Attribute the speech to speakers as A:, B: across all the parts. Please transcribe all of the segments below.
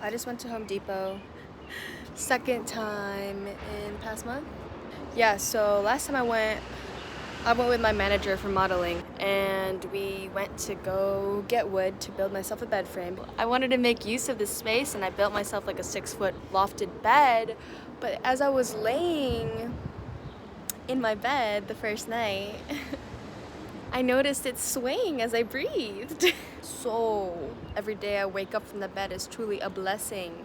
A: I just went to Home Depot. Second time in the past month. Yeah, so last time I went with my manager for modeling, and we went to go get wood to build myself a bed frame. I wanted to make use of this space, and I built myself like a 6-foot lofted bed, but as I was laying in my bed the first night, I noticed it swaying as I breathed. So every day I wake up from the bed is truly a blessing.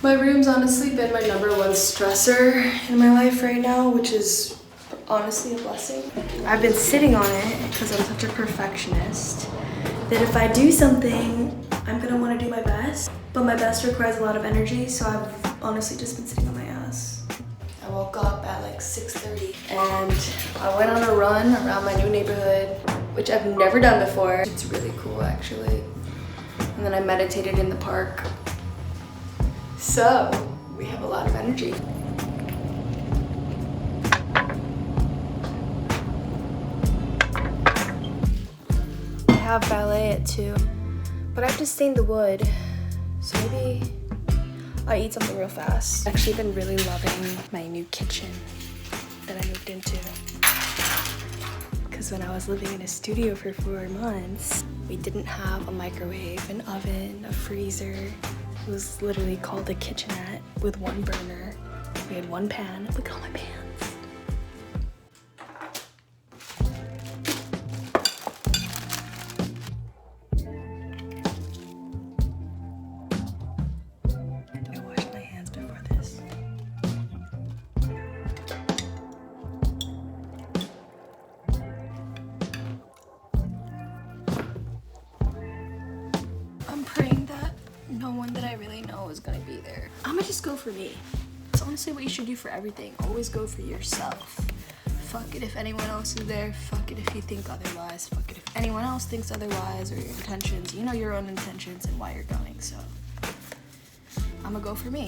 A: My room's honestly been my #1 stressor in my life right now, which is honestly a blessing. I've been sitting on it because I'm such a perfectionist that if I do something, I'm gonna want to do my best. But my best requires a lot of energy, so I've honestly just been sitting on my ass. I woke up at like 6:30 and I went on a run around my new neighborhood, which I've never done before. It's really cool actually. And then I meditated in the park. So, we have a lot of energy. I have ballet at 2, but I have to stain the wood, so maybe I'll eat something real fast. I've actually been really loving my new kitchen that I moved into. Because when I was living in a studio for 4 months, we didn't have a microwave, an oven, a freezer. It was literally called a kitchenette with 1 burner. We had 1 pan. Look at all my pans. I washed my hands before this. I'm praying that no one that I really know is gonna be there. I'ma just go for me. It's honestly what you should do for everything. Always go for yourself. Fuck it if anyone else is there. Fuck it if you think otherwise. Fuck it if anyone else thinks otherwise, or your intentions. You know your own intentions and why you're going, so I'ma go for me.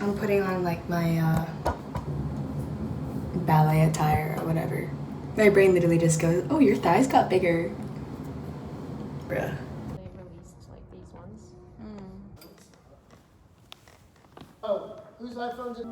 A: I'm putting on like my ballet attire or whatever. My brain literally just goes, oh, your thighs got bigger. Bruh.
B: They released like these ones.
C: Oh, whose iPhone did?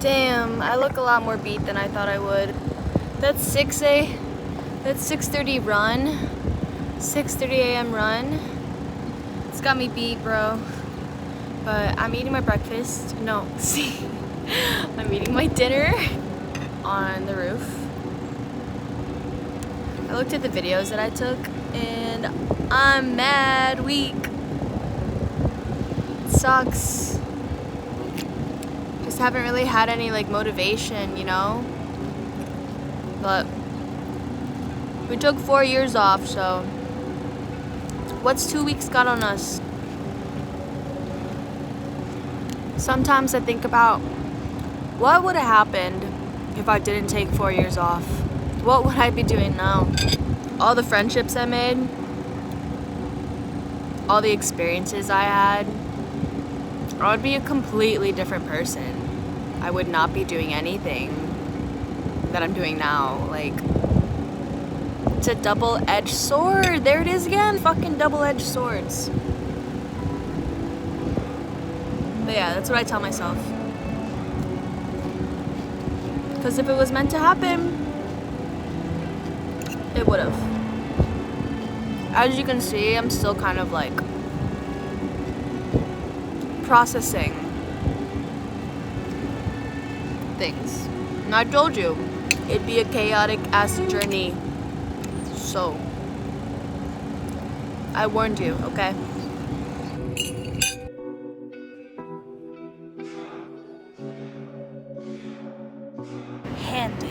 A: Damn, I look a lot more beat than I thought I would. That's 6:30 run. 6:30 a.m. run. It's got me beat, bro. But I'm eating my breakfast. No, see. I'm eating my dinner on the roof. I looked at the videos that I took and I'm mad weak. It sucks. Just haven't really had any like motivation, you know? But we took 4 years off, so What's 2 weeks got on us? Sometimes I think about what would have happened if I didn't take 4 years off. What would I be doing now? All the friendships I made, all the experiences I had, I would be a completely different person. I would not be doing anything that I'm doing now. Like, it's a double-edged sword. There it is again. Fucking double-edged swords. But yeah, that's what I tell myself. Because if it was meant to happen, it would have. As you can see, I'm still kind of like processing things. And I told you, it'd be a chaotic ass journey. So, I warned you, okay? Handy.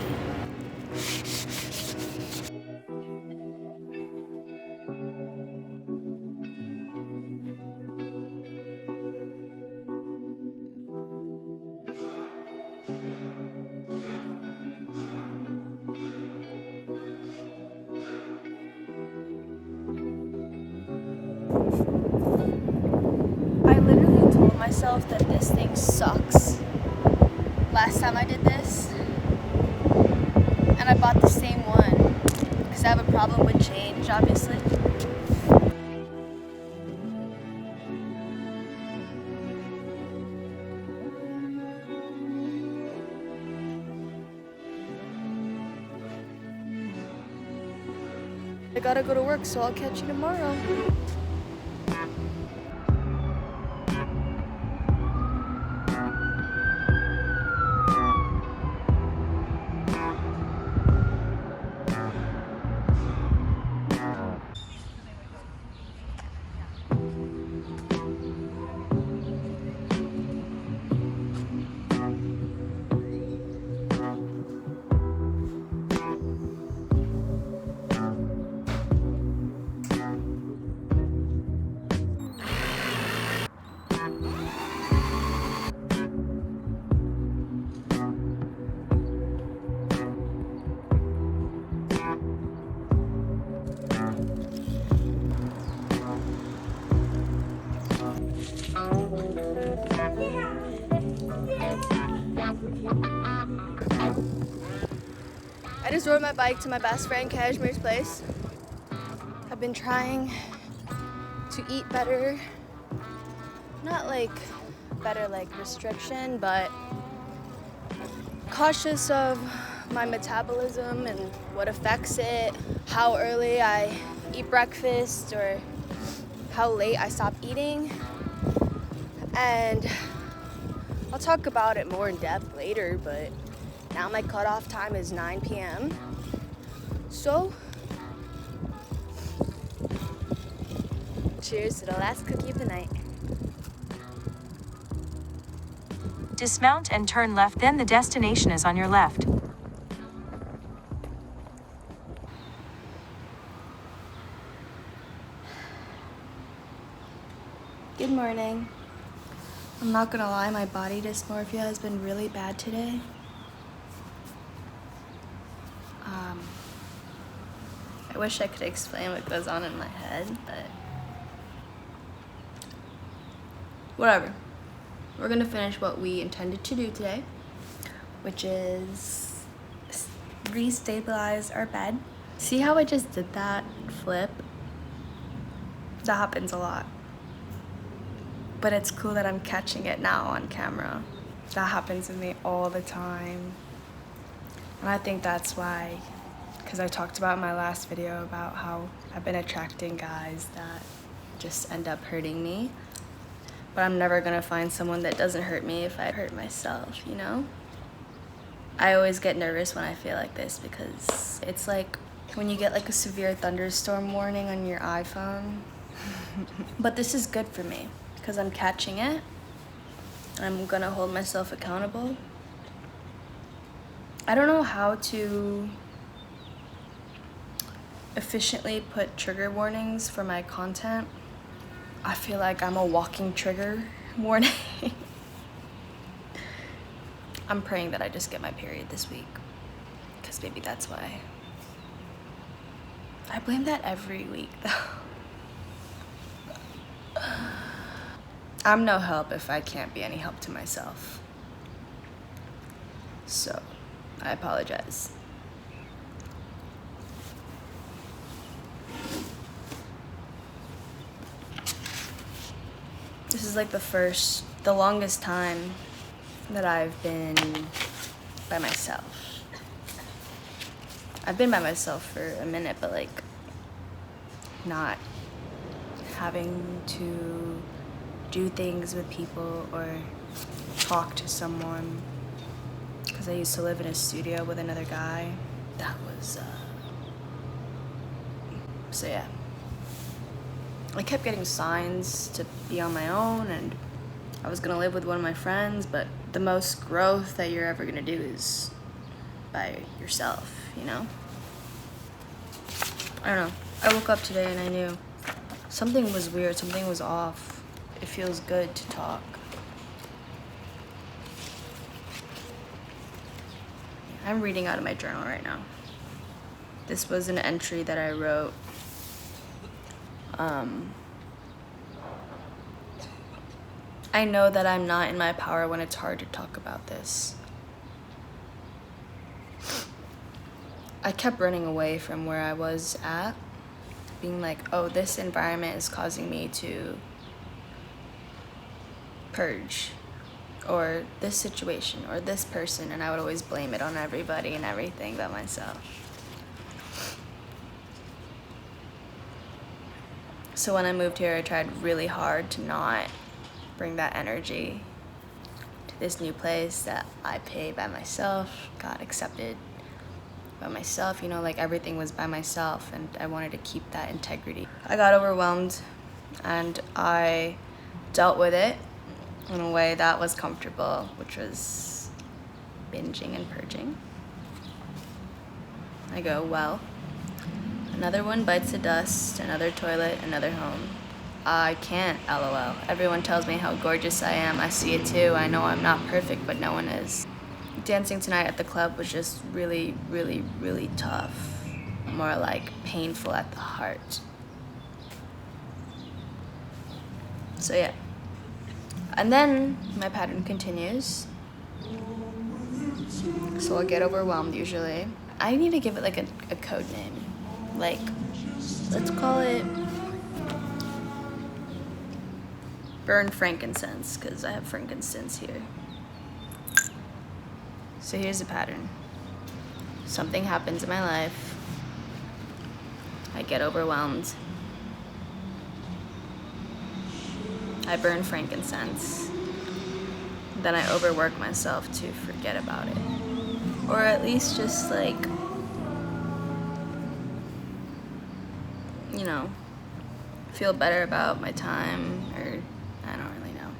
A: I literally told myself that this thing sucks last time I did this, and I bought the same one because I have a problem with change, obviously. I gotta go to work, so I'll catch you tomorrow. I just rode my bike to my best friend Cashmere's place. I've been trying to eat better. Not like better like restriction, but cautious of my metabolism and what affects it, how early I eat breakfast or how late I stop eating. And I'll talk about it more in depth later, but now my cutoff time is 9 p.m. So, cheers to the last cookie of the night.
D: Dismount and turn left, then the destination is on your left.
A: Good morning. I'm not gonna lie, my body dysmorphia has been really bad today. I wish I could explain what goes on in my head, but whatever. We're gonna finish what we intended to do today, which is re-stabilize our bed. See how I just did that flip? That happens a lot. But it's cool that I'm catching it now on camera. That happens to me all the time. And I think that's why, because I talked about in my last video about how I've been attracting guys that just end up hurting me. But I'm never gonna find someone that doesn't hurt me if I hurt myself, you know? I always get nervous when I feel like this because it's like when you get like a severe thunderstorm warning on your iPhone. But this is good for me because I'm catching it. I'm gonna hold myself accountable. I don't know how to efficiently put trigger warnings for my content. I feel like I'm a walking trigger warning. I'm praying that I just get my period this week, because maybe that's why. I blame that every week though. I'm no help if I can't be any help to myself. So, I apologize. This is like the longest time that I've been by myself. I've been by myself for a minute, but like not having to do things with people or talk to someone, because I used to live in a studio with another guy. That was so yeah, I kept getting signs to be on my own, and I was gonna live with one of my friends, but the most growth that you're ever gonna do is by yourself, you know? I don't know. I woke up today and I knew something was weird, something was off. It feels good to talk. I'm reading out of my journal right now. This was an entry that I wrote. I know that I'm not in my power when it's hard to talk about this. I kept running away from where I was at, being like, oh, this environment is causing me to purge, or this situation, or this person, and I would always blame it on everybody and everything but myself. So when I moved here, I tried really hard to not bring that energy to this new place that I pay by myself, got accepted by myself, you know, like everything was by myself, and I wanted to keep that integrity. I got overwhelmed and I dealt with it in a way that was comfortable, which was binging and purging. I go, well, another one bites the dust, another toilet, another home. I can't, LOL. Everyone tells me how gorgeous I am. I see it too. I know I'm not perfect, but no one is. Dancing tonight at the club was just really, really, really tough. More like painful at the heart. So yeah. And then my pattern continues. So I'll get overwhelmed usually. I need to give it like a code name. Like, let's call it burn frankincense, because I have frankincense here. So here's the pattern. Something happens in my life. I get overwhelmed. I burn frankincense. Then I overwork myself to forget about it. Or at least just like, you know, feel better about my time, or I don't really know.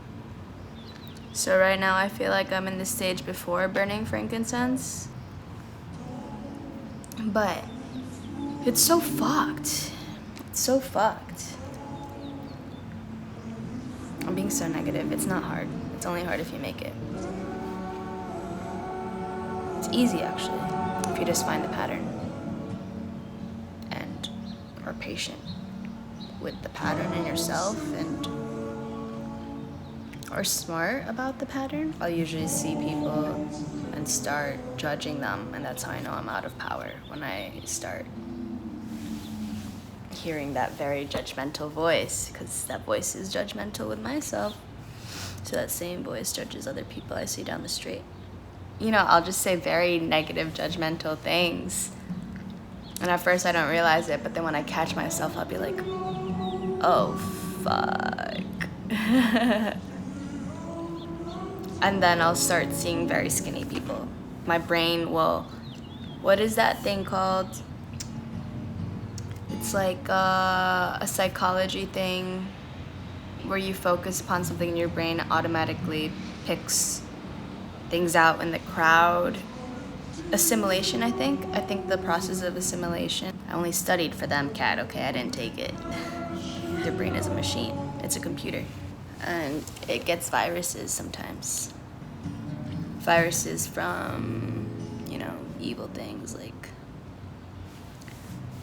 A: So right now I feel like I'm in the stage before burning frankincense. But it's so fucked. It's so fucked. I'm being so negative. It's not hard. It's only hard if you make it. It's easy actually, if you just find the pattern and are patient with the pattern in yourself and are smart about the pattern. I'll usually see people and start judging them, and that's how I know I'm out of power, when I start hearing that very judgmental voice, because that voice is judgmental with myself. So that same voice judges other people I see down the street. You know, I'll just say very negative, judgmental things. And at first I don't realize it, but then when I catch myself, I'll be like, oh, fuck. And then I'll start seeing very skinny people. My brain will, what is that thing called? It's like a psychology thing where you focus upon something and your brain automatically picks things out in the crowd. assimilation, I think. I think the process of assimilation. I only studied for the MCAT, okay? I didn't take it. Your brain is a machine. It's a computer. And it gets viruses sometimes. Viruses from, you know, evil things like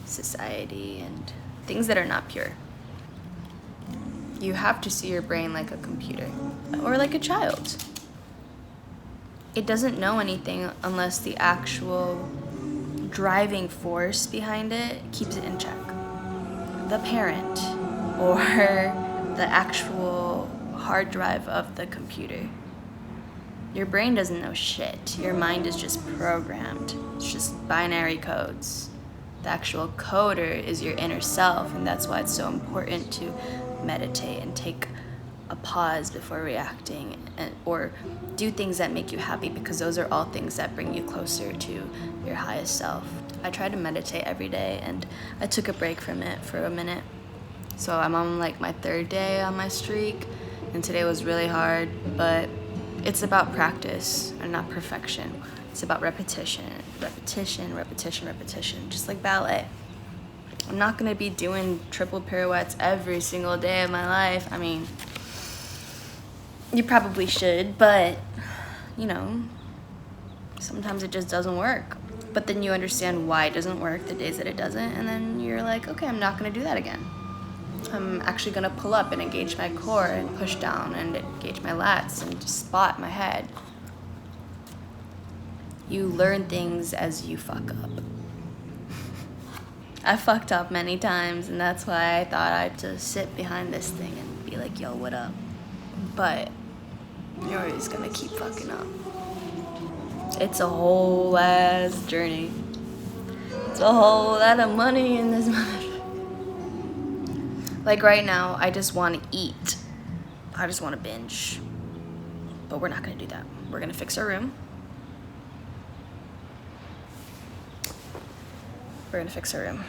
A: society and things that are not pure. You have to see your brain like a computer or like a child. It doesn't know anything unless the actual driving force behind it keeps it in check. The parent or the actual hard drive of the computer. Your brain doesn't know shit. Your mind is just programmed. It's just binary codes. The actual coder is your inner self, and that's why it's so important to meditate and take a pause before reacting, or do things that make you happy, because those are all things that bring you closer to your highest self. I try to meditate every day, and I took a break from it for a minute. So I'm on like my 3rd day on my streak, and today was really hard, but it's about practice and not perfection. It's about repetition, repetition, repetition, repetition, just like ballet. I'm not gonna be doing triple pirouettes every single day of my life. I mean, you probably should, but, you know, sometimes it just doesn't work. But then you understand why it doesn't work the days that it doesn't, and then you're like, okay, I'm not gonna do that again. I'm actually gonna pull up and engage my core and push down and engage my lats and just spot my head. You learn things as you fuck up. I fucked up many times, and that's why I thought I'd just sit behind this thing and be like, yo, what up? But you're always gonna keep fucking up. It's a whole ass journey. It's a whole lot of money in this motherfucker. Like right now, I just want to eat. I just want to binge. But we're not gonna do that. We're gonna fix our room. We're gonna fix our room.